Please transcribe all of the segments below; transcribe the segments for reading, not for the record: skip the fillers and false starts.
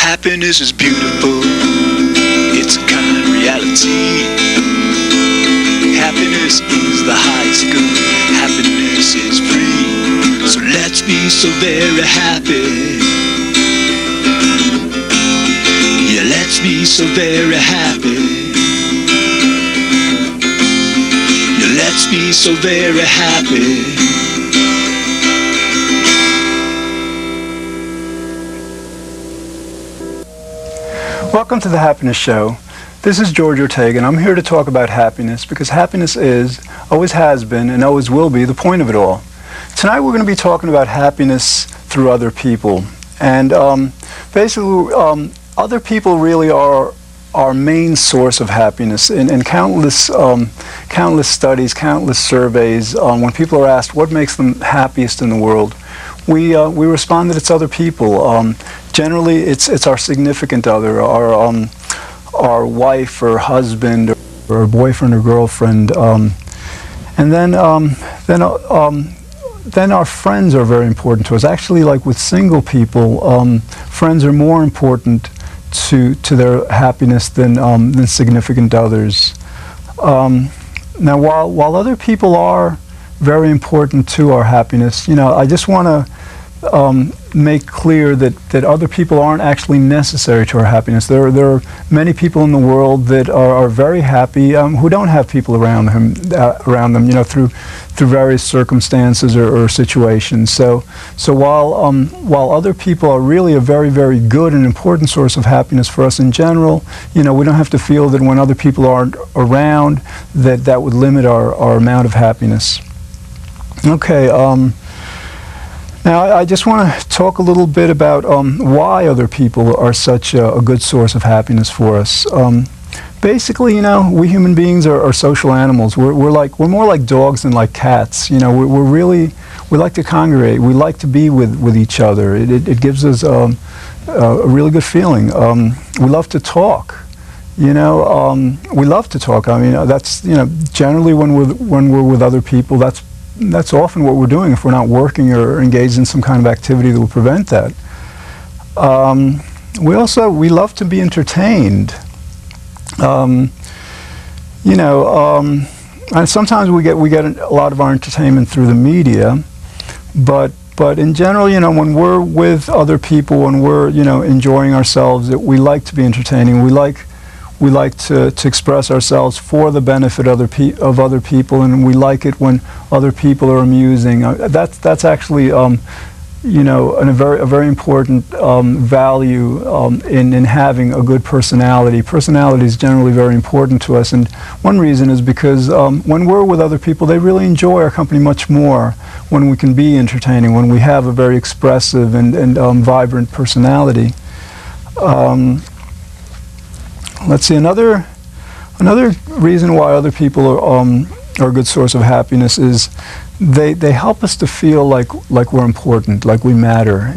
Happiness is beautiful, it's a kind of reality. Happiness is the highest good, happiness is free. So let's be so very happy. Yeah, let's be so very happy. Yeah, let's be so very happy. Welcome to the Happiness Show. This is George Ortega, and I'm here to talk about happiness because happiness is, always has been, and always will be the point of it all. Tonight we're going to be talking about happiness through other people. And basically, other people really are our main source of happiness. In countless studies, countless surveys, when people are asked what makes them happiest in the world, we respond that it's other people. Generally, it's our significant other, our wife or husband or boyfriend or girlfriend, and then our friends are very important to us. Actually, like with single people, friends are more important to their happiness than significant others. Now, while other people are very important to our happiness, I just want to make clear that other people aren't actually necessary to our happiness. There are many people in the world that are very happy who don't have people around them, through various circumstances or situations. So while other people are really a very, very good and important source of happiness for us in general, we don't have to feel that when other people aren't around that would limit our amount of happiness. Okay. Now, I just want to talk a little bit about why other people are such a good source of happiness for us. Basically, we human beings are social animals. We're more like dogs than like cats. We like to congregate. We like to be with each other. It gives us a really good feeling. We love to talk. We love to talk. I mean, that's generally when we're with other people, that's often what we're doing if we're not working or engaged in some kind of activity that will prevent that. We love to be entertained. And sometimes we get a lot of our entertainment through the media, but in general, when we're with other people, when we're enjoying ourselves, we like to be entertaining. We like to express ourselves for the benefit of other people, and we like it when other people are amusing. That's actually a very important value in having a good personality. Personality is generally very important to us, and one reason is because when we're with other people, they really enjoy our company much more when we can be entertaining, when we have a very expressive and vibrant personality. Let's see, another reason why other people are a good source of happiness is they help us to feel like we're important, like we matter.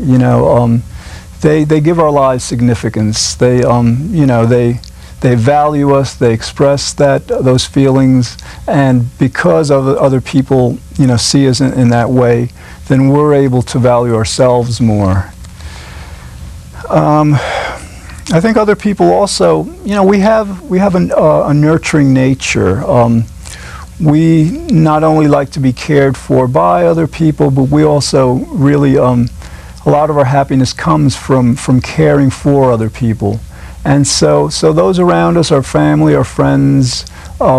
They give our lives significance. They value us. They express those feelings, and because other people see us in that way, then we're able to value ourselves more. I think other people also, we have a nurturing nature. We not only like to be cared for by other people, but we also really, a lot of our happiness comes from caring for other people. And so those around us, our family, our friends,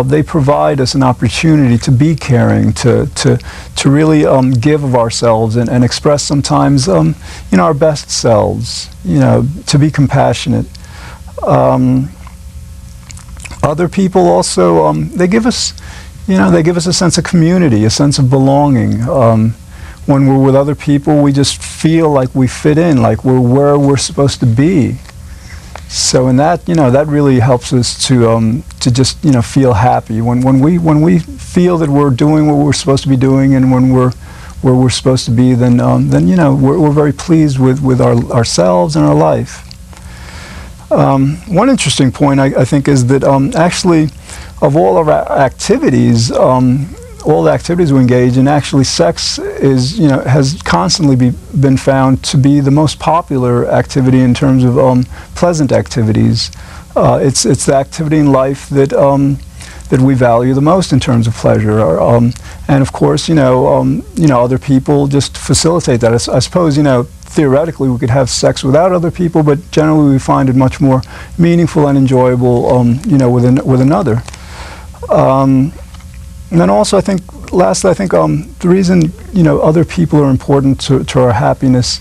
they provide us an opportunity to be caring, to really give of ourselves and express sometimes our best selves, to be compassionate. Other people also they give us a sense of community, a sense of belonging. When we're with other people, we just feel like we fit in, like we're where we're supposed to be. So in that, that really helps us to just feel happy. When we feel that we're doing what we're supposed to be doing, and when we're where we're supposed to be, then we're very pleased with ourselves and our life. One interesting point I think is that actually, of all of our activities, all the activities we engage in, actually sex is, has constantly been found to be the most popular activity in terms of pleasant activities. It's the activity in life that that we value the most in terms of pleasure, and of course, other people just facilitate that. I suppose, theoretically we could have sex without other people, but generally we find it much more meaningful and enjoyable, with another. And then also, I think, lastly, the reason, other people are important to our happiness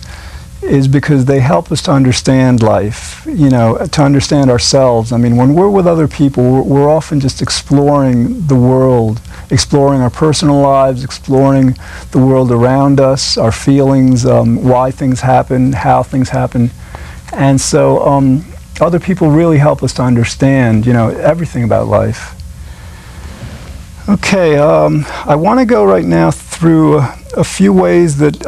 is because they help us to understand life, to understand ourselves. I mean, when we're with other people, we're often just exploring the world, exploring our personal lives, exploring the world around us, our feelings, why things happen, how things happen. And so other people really help us to understand, everything about life. Okay, I want to go right now through a few ways that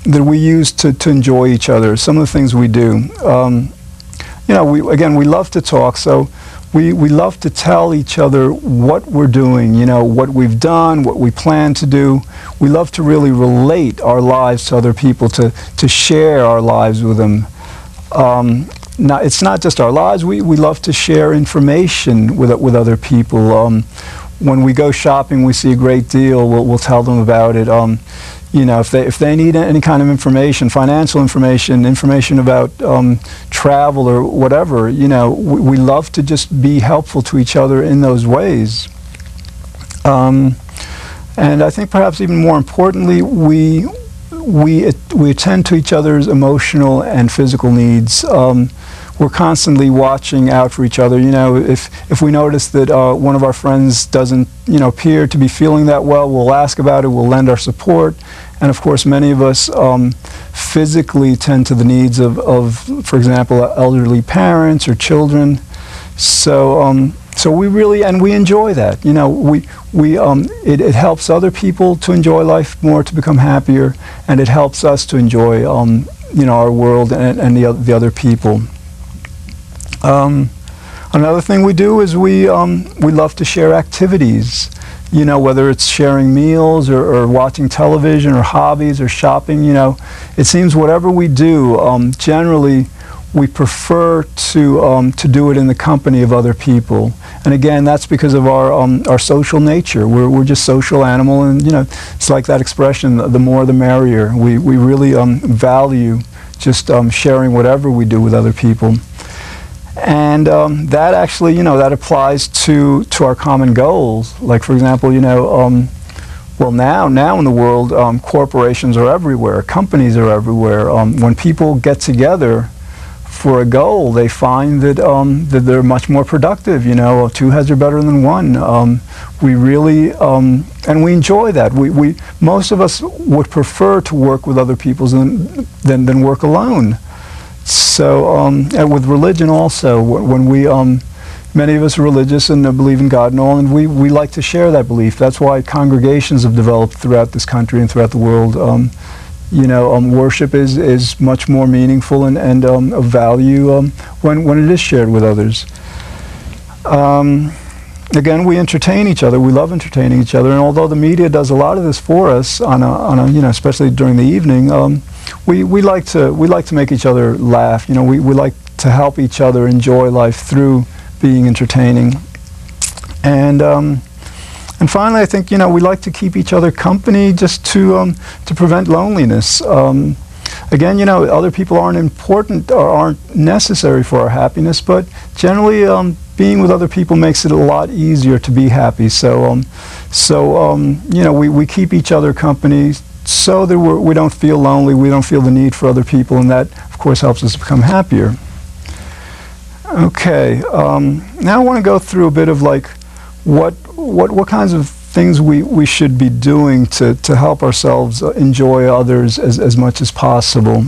that we use to enjoy each other. Some of the things we do. We love to talk, so we love to tell each other what we're doing. What we've done, what we plan to do. We love to really relate our lives to other people, to share our lives with them. Now, it's not just our lives. We love to share information with other people. When we go shopping, we see a great deal, we'll tell them about it. If they need any kind of information, financial information about travel or whatever, we love to just be helpful to each other in those ways. And I think perhaps even more importantly, we attend to each other's emotional and physical needs. We're constantly watching out for each other. If we notice that one of our friends doesn't, appear to be feeling that well, we'll ask about it, we'll lend our support. And of course, many of us physically tend to the needs of, for example, elderly parents or children. So we really, and we enjoy that. It helps other people to enjoy life more, to become happier, and it helps us to enjoy, our world and the other people. Another thing we do is we love to share activities, whether it's sharing meals or watching television or hobbies or shopping. It seems whatever we do, generally we prefer to do it in the company of other people. And again, that's because of our social nature. We're just social animal, and it's like that expression, the more the merrier. We really value just sharing whatever we do with other people. And that actually, that applies to our common goals. Like, for example, well, now in the world, corporations are everywhere, companies are everywhere. When people get together for a goal, they find that that they're much more productive. Two heads are better than one. We really and we enjoy that. We most of us would prefer to work with other people than work alone. So, and with religion also, when we, many of us are religious and believe in God and all, and we like to share that belief. That's why congregations have developed throughout this country and throughout the world. Worship is much more meaningful and of value when it is shared with others. Again, we entertain each other. We love entertaining each other, and although the media does a lot of this for us on a especially during the evening, we like to make each other laugh. We like to help each other enjoy life through being entertaining. And finally, I think we like to keep each other company just to prevent loneliness. Again, other people aren't important or aren't necessary for our happiness, but generally, being with other people makes it a lot easier to be happy. So, we keep each other company so that we don't feel lonely, we don't feel the need for other people, and that, of course, helps us become happier. Okay, now I want to go through a bit of like what kinds of things we should be doing to help ourselves enjoy others as much as possible.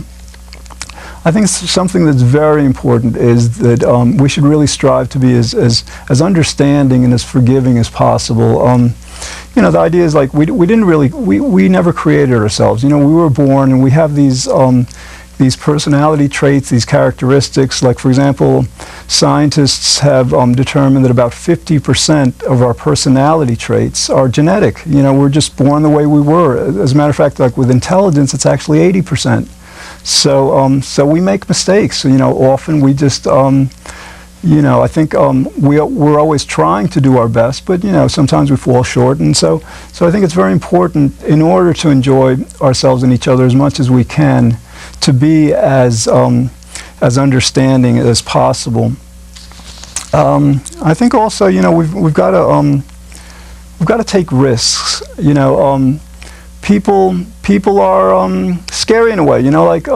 I think something that's very important is that we should really strive to be as understanding and as forgiving as possible. The idea is like we never created ourselves. We were born and we have these these personality traits, these characteristics. Like, for example, scientists have determined that about 50% of our personality traits are genetic. You know, we're just born the way we were. As a matter of fact, like with intelligence, it's actually 80%. So we make mistakes. You know, often we just, you know, I think we're always trying to do our best, but, you know, sometimes we fall short. And so I think it's very important, in order to enjoy ourselves and each other as much as we can, to be as understanding as possible. I think also, you know, we've got to take risks. You know, people are scary in a way. You know, like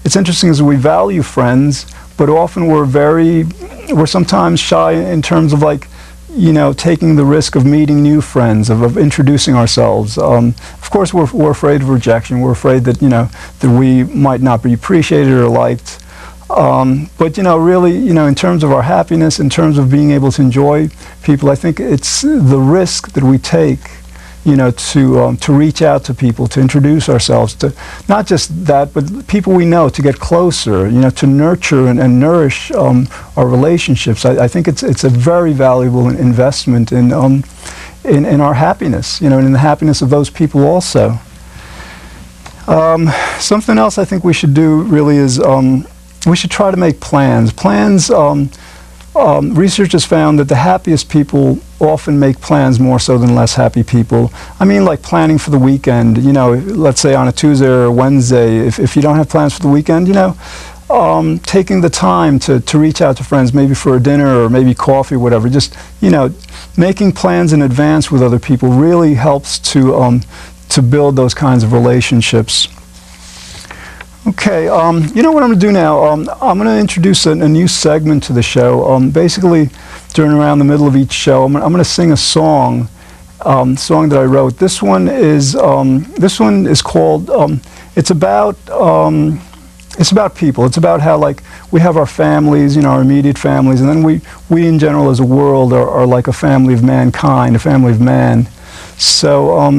it's interesting as we value friends, but often we're sometimes shy in terms of, like, you know, taking the risk of meeting new friends, of introducing ourselves. Of course, we're afraid of rejection. We're afraid that, you know, that we might not be appreciated or liked. But, you know, really, you know, in terms of our happiness, in terms of being able to enjoy people, I think it's the risk that we take, you know, to reach out to people, to introduce ourselves, to not just that, but people we know, to get closer, you know, to nurture and nourish our relationships. I think it's a very valuable investment in our happiness, you know, and in the happiness of those people also. Something else I think we should do really is we should try to make plans. Research has found that the happiest people often make plans more so than less happy people. I mean, like planning for the weekend. You know, let's say on a Tuesday or a Wednesday, if you don't have plans for the weekend, you know, taking the time to reach out to friends, maybe for a dinner or maybe coffee or whatever, just, you know, making plans in advance with other people really helps to build those kinds of relationships. Okay, you know what I'm going to do now? I'm going to introduce a new segment to the show. Basically, during around the middle of each show, I'm going to sing a song that I wrote. This one is called. It's about people. It's about how, like, we have our families, you know, our immediate families, and then we in general as a world are like a family of mankind, a family of man. So all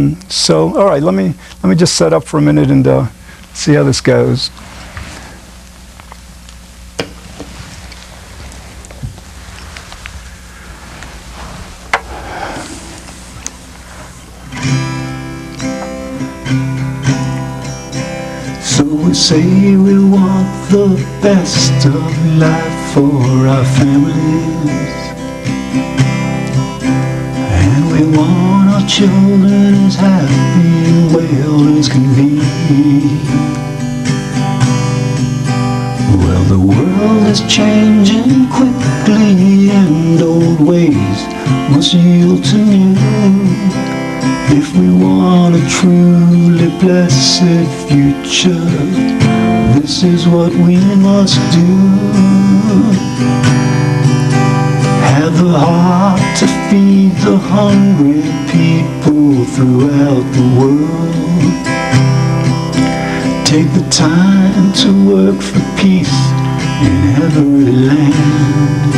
right, let me just set up for a minute and see how this goes. So we say we want the best of life for our families, and we want our children as happy and well as can be. Well, the world is changing quickly, and old ways must yield to new. If we want a truly blessed future, this is what we must do. Have the heart to feed the hungry people throughout the world. Take the time to work for peace in every land.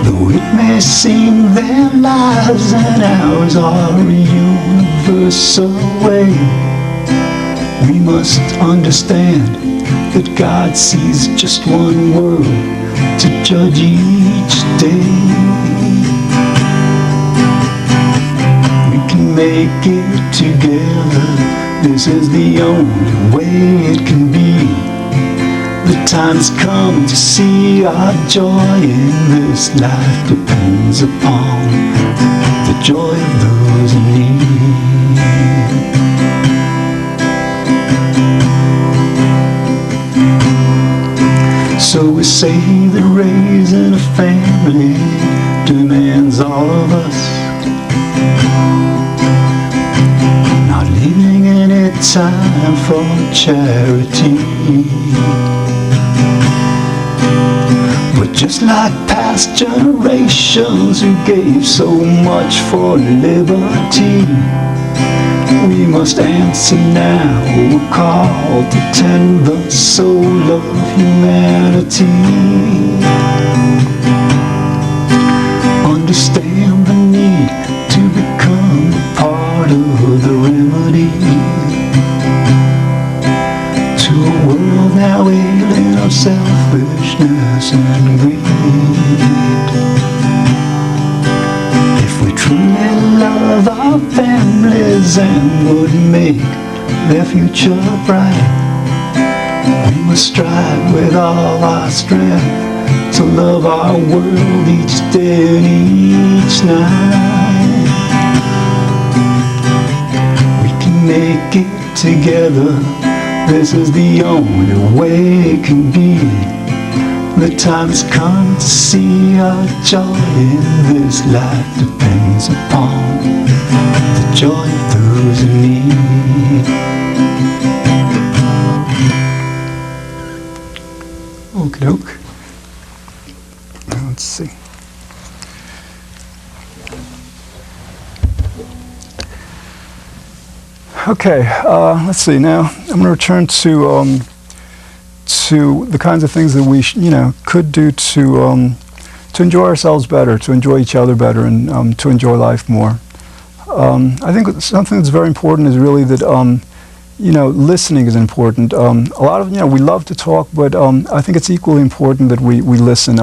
Though it may seem their lives and ours are a universe away, we must understand that God sees just one world to judge each day. We can make it together. This is the only way it can be. The time has come to see our joy in this life depends upon the joy of those in need. So we say that raising a family demands all of us, not leaving any time for charity. But just like past generations who gave so much for liberty, we must answer now. We're called to tend the soul of humanity. Understand the need to become a part of the remedy. our alien of selfishness and greed. If we truly love our families and would make their future bright, we must strive with all our strength to love our world each day and each night. We can make it together, this is the only way it can be. The time has come to see our joy in this life depends upon the joy of those in need. Okie doke. Let's see. Okay, let's see. Now I'm going to return to the kinds of things that we could do to enjoy ourselves better, to enjoy each other better, and to enjoy life more. I think something that's very important is really that listening is important. A lot of we love to talk, but I think it's equally important that we listen.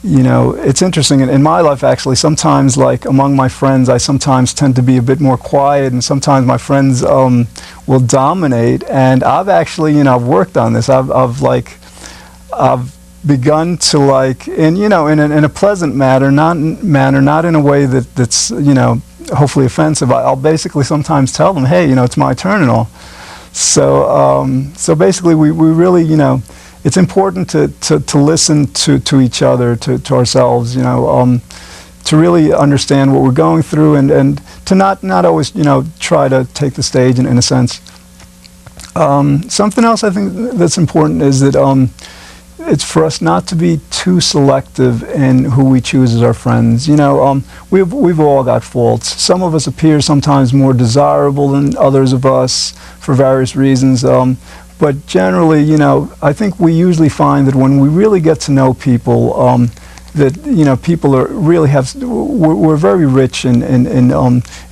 It's interesting in my life actually. Sometimes, like among my friends, I sometimes tend to be a bit more quiet, and sometimes my friends will dominate. And I've actually, I've worked on this. I've begun to in a pleasant manner, not in a way that's hopefully offensive. I'll basically sometimes tell them, hey, it's my turn and all. So basically, we really, it's important to listen to each other, to ourselves, to really understand what we're going through, and to not always, try to take the stage in a sense. Something else I think that's important is that it's for us not to be too selective in who we choose as our friends. We've all got faults. Some of us appear sometimes more desirable than others of us for various reasons. But generally, I think we usually find that when we really get to know people, that people are really we're very rich in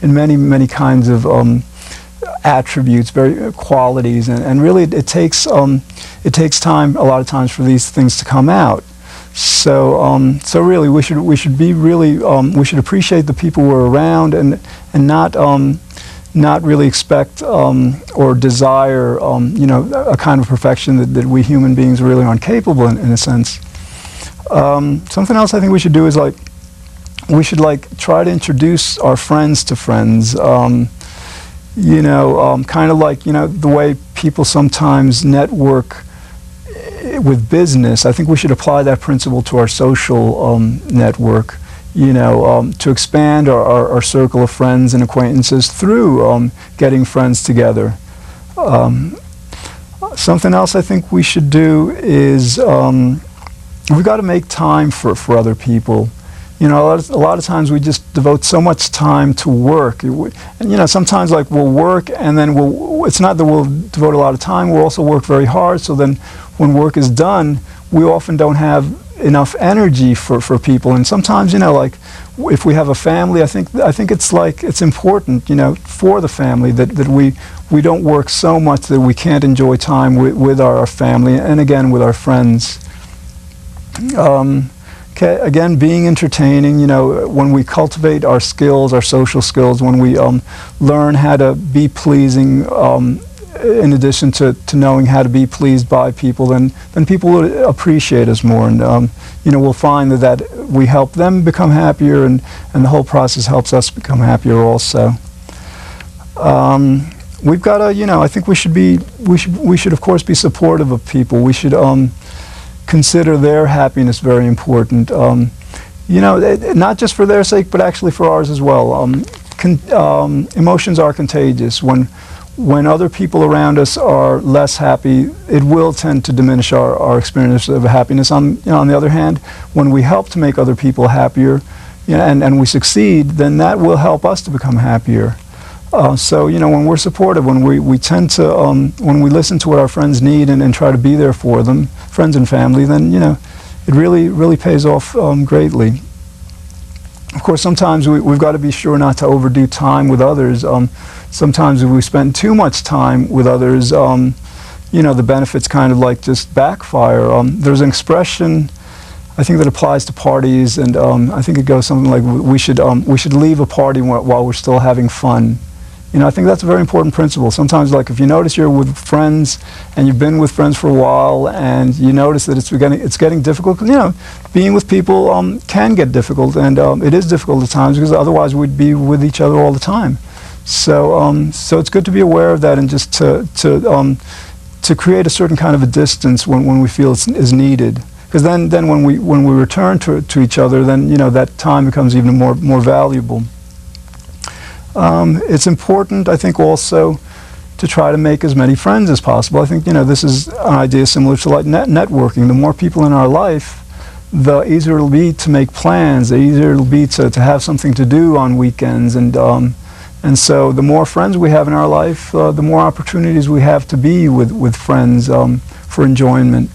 many kinds of attributes, very qualities, and really it takes time a lot of times for these things to come out. So really we should be really we should appreciate the people we're around, and not really expect or desire a kind of perfection that we human beings really aren't capable in a sense. Something else I think we should do is we should try to introduce our friends to friends. Kind of the way people sometimes network with business. I think we should apply that principle to our social network. To expand our circle of friends and acquaintances through getting friends together. Something else I think we should do is we've got to make time for other people. A lot of times we just devote so much time to work, and sometimes we'll work and then it's not that we'll devote a lot of time. We'll also work very hard. So then, when work is done, we often don't have enough energy for people. And sometimes, if we have a family, I think it's important, for the family that we don't work so much that we can't enjoy time with our family, and again with our friends. Again, being entertaining, when we cultivate our skills, our social skills, when we learn how to be pleasing, in addition to knowing how to be pleased by people, then people will appreciate us more, and we'll find that we help them become happier, and the whole process helps us become happier also. We've got to, I think we should of course be supportive of people. We should consider their happiness very important. Not just for their sake, but actually for ours as well. Emotions are contagious. When other people around us are less happy, it will tend to diminish our experience of happiness. On the other hand, when we help to make other people happier, and we succeed, then that will help us to become happier. So when we're supportive, when we tend to when we listen to what our friends need and try to be there for them, friends and family, then it really pays off greatly. Of course, sometimes we've got to be sure not to overdo time with others. Sometimes if we spend too much time with others, the benefits kind of like just backfire. There's an expression, I think, that applies to parties, and I think it goes something like, we should leave a party while we're still having fun. I think that's a very important principle. Sometimes, like, if you notice you're with friends and you've been with friends for a while, and you notice that it's getting difficult, being with people can get difficult, and it is difficult at times, because otherwise we'd be with each other all the time. So it's good to be aware of that, and just to create a certain kind of a distance when we feel is needed. Because then when we return to each other, then that time becomes even more valuable. It's important, I think, also to try to make as many friends as possible. I think this is an idea similar to like networking. The more people in our life, the easier it'll be to make plans. The easier it'll be to have something to do on weekends, and so the more friends we have in our life, the more opportunities we have to be with friends for enjoyment.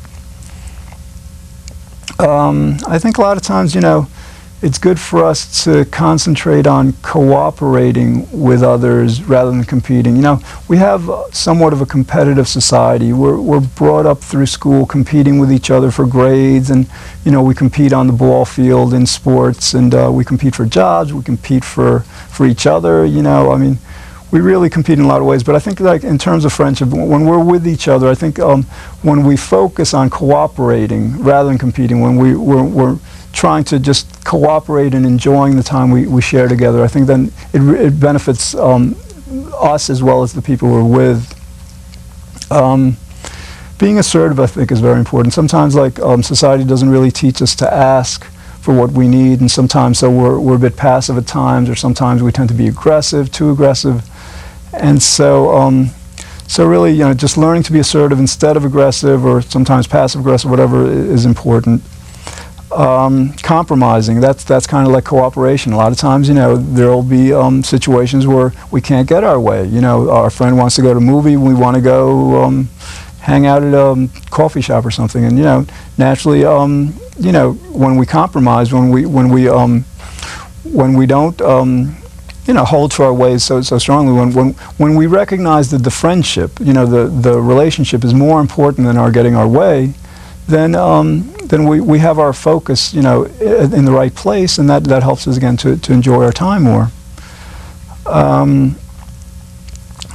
I think a lot of times, it's good for us to concentrate on cooperating with others rather than competing. We have somewhat of a competitive society. We're brought up through school competing with each other for grades, and we compete on the ball field in sports, and we compete for jobs. We compete for each other. We really compete in a lot of ways. But I think, like, in terms of friendship, when we're with each other, I think when we focus on cooperating rather than competing, when we're trying to just cooperate and enjoying the time we share together, I think then it benefits us as well as the people we're with. Being assertive, I think, is very important. Sometimes, like, society doesn't really teach us to ask for what we need, and sometimes so we're a bit passive at times, or sometimes we tend to be too aggressive. And so really, just learning to be assertive instead of aggressive, or sometimes passive-aggressive, whatever, is important. Compromising, that's kind of like cooperation. A lot of times, there'll be situations where we can't get our way. Our friend wants to go to a movie, we want to go hang out at a coffee shop or something, and naturally, when we compromise, when we don't hold to our ways so strongly, when we recognize that the friendship, the relationship is more important than our getting our way, then we have our focus, in the right place, and that helps us again to enjoy our time more.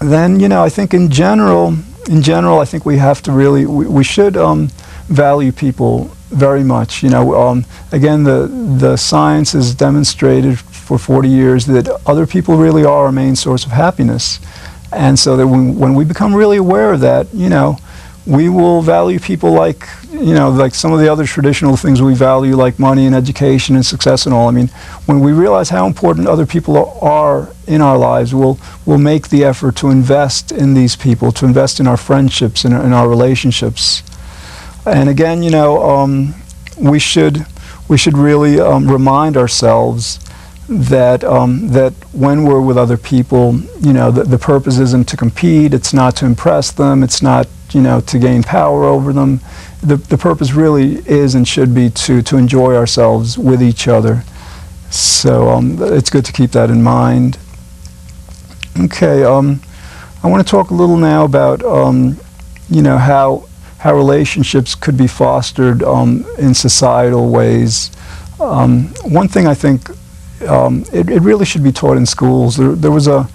Then, I think in general, I think we have to really, we should value people very much. Again, the science has demonstrated for 40 years that other people really are our main source of happiness, and so that when we become really aware of that, we will value people like some of the other traditional things we value, like money and education and success and all. I mean, when we realize how important other people are in our lives, we'll make the effort to invest in these people, to invest in our friendships and in our relationships. And again, we should really remind ourselves that when we're with other people, the purpose isn't to compete. It's not to impress them. It's not to gain power over them. The purpose really is and should be to enjoy ourselves with each other. So it's good to keep that in mind. Okay, I want to talk a little now about how relationships could be fostered in societal ways. One thing I think it really should be taught in schools. There was a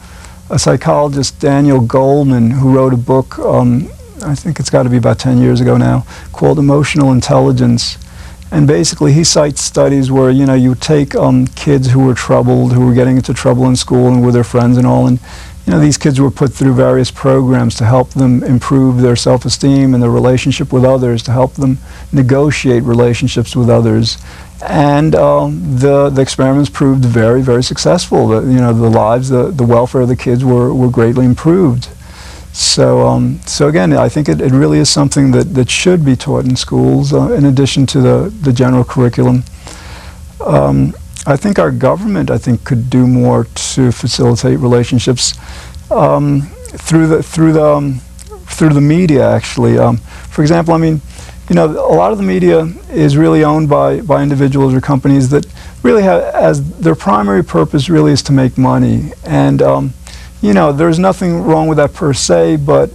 psychologist, Daniel Goleman, who wrote a book, I think it's got to be about 10 years ago now, called Emotional Intelligence. And basically he cites studies where, you take kids who were troubled, who were getting into trouble in school and with their friends and all, and these kids were put through various programs to help them improve their self-esteem and their relationship with others, to help them negotiate relationships with others. And the experiments proved very, very successful. The lives, the welfare of the kids were greatly improved. So again, I think it really is something that should be taught in schools, in addition to the general curriculum. I think our government, could do more to facilitate relationships through the media, actually. For example, a lot of the media is really owned by individuals or companies that really have, as their primary purpose really is to make money. And there's nothing wrong with that per se, but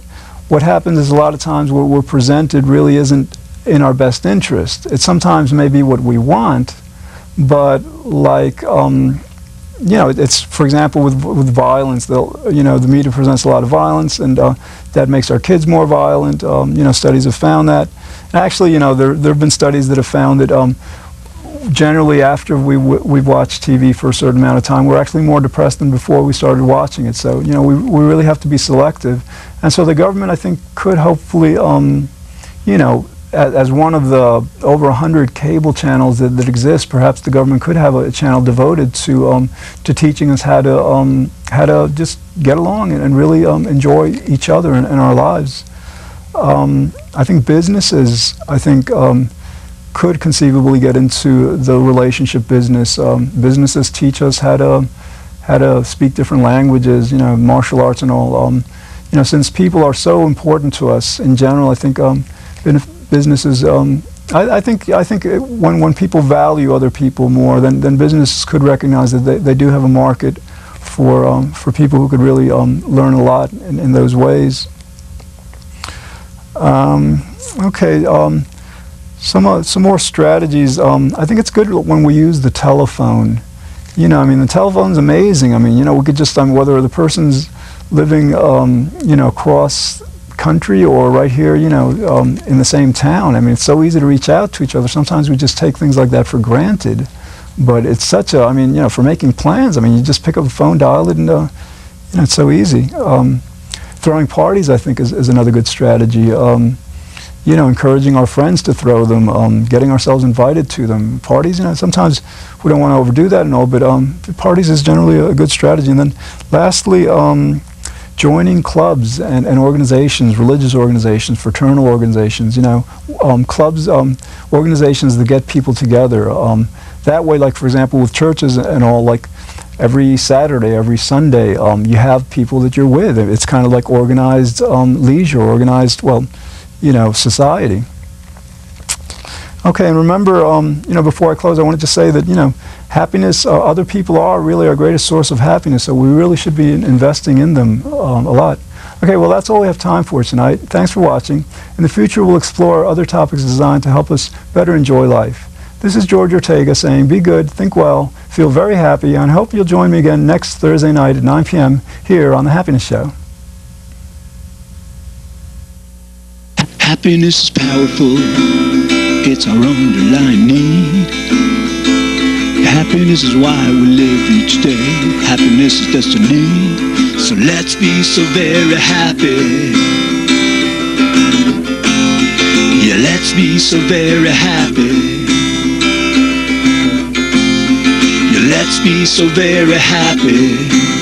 what happens is a lot of times what we're presented really isn't in our best interest. It sometimes may be what we want, but like, it's, for example, with violence, the media presents a lot of violence, and that makes our kids more violent. Studies have found that. Actually, there have been studies that have found that generally after we've watched TV for a certain amount of time, we're actually more depressed than before we started watching it. So, we really have to be selective. And so the government, I think, could hopefully, as one of the over 100 cable channels that exist, perhaps the government could have a channel devoted to teaching us how to just get along and really enjoy each other in our lives. I think businesses, could conceivably get into the relationship business. Businesses teach us how to speak different languages, martial arts and all. Since people are so important to us in general, I think businesses. I think when people value other people more, then businesses could recognize that they do have a market for people who could really learn a lot in those ways. Some more strategies. I think it's good when we use the telephone. The telephone's amazing. We could just, whether the person's living, across country or right here, in the same town. It's so easy to reach out to each other. Sometimes we just take things like that for granted. But it's such a, for making plans, you just pick up the phone, dial it, and, it's so easy. Throwing parties, I think, is another good strategy. Encouraging our friends to throw them, getting ourselves invited to them. Parties, sometimes we don't want to overdo that and all, but parties is generally a good strategy. And then lastly, joining clubs and organizations, religious organizations, fraternal organizations, clubs, organizations that get people together. That way, like, for example, with churches and all, like, every Saturday, every Sunday, you have people that you're with. It's kind of like organized leisure, organized, society. Okay, and remember, before I close, I wanted to say that, happiness, other people are really our greatest source of happiness, so we really should be investing in them a lot. Okay, well, that's all we have time for tonight. Thanks for watching. In the future, we'll explore other topics designed to help us better enjoy life. This is George Ortega saying, be good, think well, feel very happy, and I hope you'll join me again next Thursday night at 9 p.m. here on The Happiness Show. Happiness is powerful, it's our underlying need. Happiness is why we live each day, happiness is destiny. So let's be so very happy. Yeah, let's be so very happy. Yeah, let's be so very happy.